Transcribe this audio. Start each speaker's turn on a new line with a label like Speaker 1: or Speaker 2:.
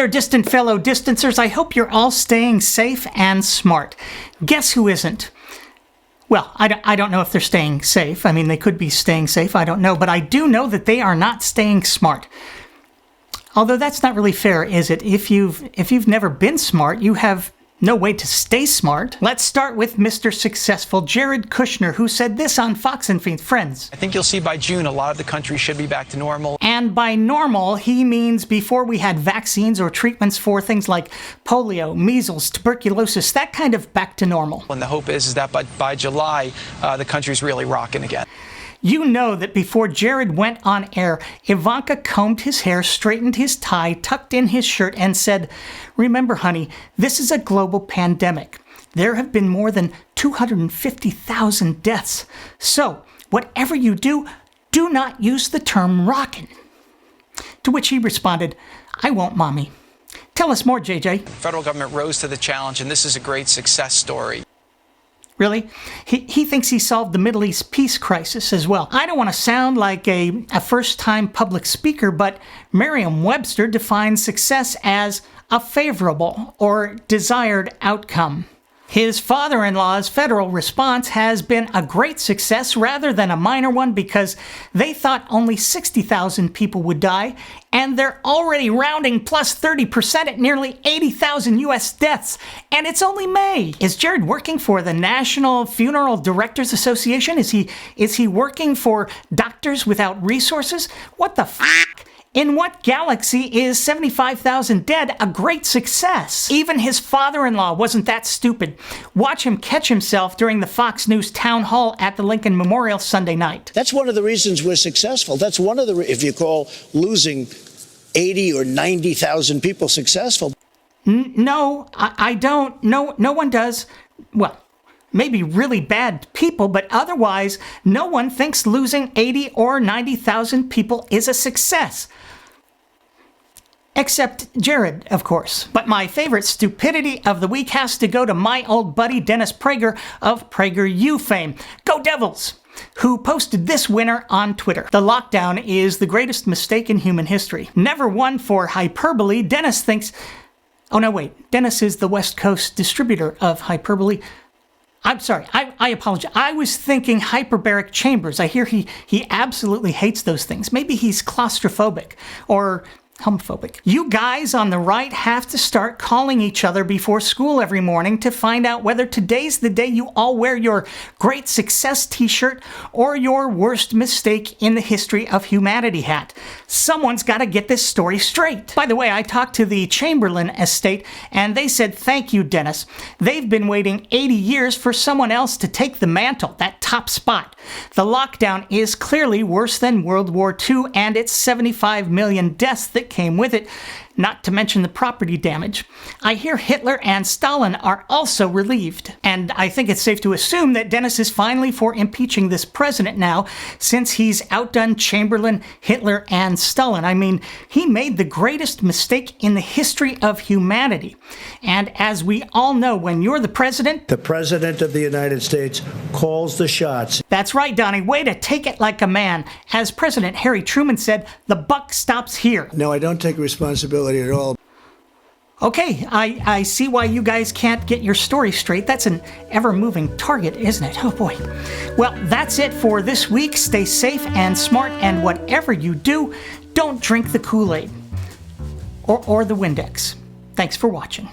Speaker 1: there, distant fellow distancers. I hope you're all staying safe and smart. Guess who isn't? Well, I don't know if they're staying safe. I mean, they could be staying safe. I don't know. But I do know that they are not staying smart. Although that's not really fair, is it? If you've never been smart, you have no way to stay smart. Let's start with Mr. Successful, Jared Kushner, who said this on Fox and Friends.
Speaker 2: I think you'll see by June a lot of the country should be back to normal.
Speaker 1: And by normal, he means before we had vaccines or treatments for things like polio, measles, tuberculosis, that kind of back to normal.
Speaker 2: And the hope is that by July, the country's really rocking again.
Speaker 1: You know that before Jared went on air, Ivanka combed his hair, straightened his tie, tucked in his shirt, and said, "Remember, honey, this is a global pandemic. There have been more than 250,000 deaths. So, whatever you do, do not use the term rockin'." To which he responded, "I won't, Mommy." Tell us more, JJ.
Speaker 2: The federal government rose to the challenge, and this is a great success story.
Speaker 1: Really? He thinks he solved the Middle East peace crisis as well. I don't want to sound like a first-time public speaker, but Merriam-Webster defines success as a favorable or desired outcome. His father-in-law's federal response has been a great success rather than a minor one because they thought only 60,000 people would die, and they're already rounding plus 30% at nearly 80,000 U.S. deaths, and it's only May. Is Jared working for the National Funeral Directors Association? Is he working for Doctors Without Resources? What the f***? In what galaxy is 75,000 dead a great success? Even his father-in-law wasn't that stupid. Watch him catch himself during the Fox News town hall at the Lincoln Memorial Sunday night.
Speaker 3: That's one of the reasons we're successful. That's one of the, if you call losing 80 or 90,000 people successful.
Speaker 1: No, I don't. No one does. Well, maybe really bad people, but otherwise, no one thinks losing 80 or 90,000 people is a success. Except Jared, of course. But my favorite stupidity of the week has to go to my old buddy Dennis Prager of PragerU fame. Go Devils! Who posted this winner on Twitter. The lockdown is the greatest mistake in human history. Never one for hyperbole, Dennis thinks... Oh no, wait. Dennis is the West Coast distributor of hyperbole. I'm sorry, I apologize. I was thinking hyperbaric chambers. I hear he absolutely hates those things. Maybe he's claustrophobic or homophobic. You guys on the right have to start calling each other before school every morning to find out whether today's the day you all wear your great success t-shirt or your worst mistake in the history of humanity hat. Someone's got to get this story straight. By the way, I talked to the Chamberlain estate and they said, "Thank you, Dennis. They've been waiting 80 years for someone else to take the mantle, that top spot. The lockdown is clearly worse than World War II and its 75 million deaths that came with it, not to mention the property damage. I hear Hitler and Stalin are also relieved. And I think it's safe to assume that Dennis is finally for impeaching this president now, since he's outdone Chamberlain, Hitler, and Stalin. I mean, he made the greatest mistake in the history of humanity. And as we all know, when you're the president
Speaker 3: of the United States calls the shots.
Speaker 1: That's right, Donnie. Way to take it like a man. As President Harry Truman said, the buck stops here.
Speaker 3: No, I don't take responsibility at all.
Speaker 1: Okay, I see why you guys can't get your story straight. That's an ever-moving target, isn't it? Oh boy. Well, that's it for this week. Stay safe and smart, and whatever you do, don't drink the Kool-Aid. Or the Windex. Thanks for watching.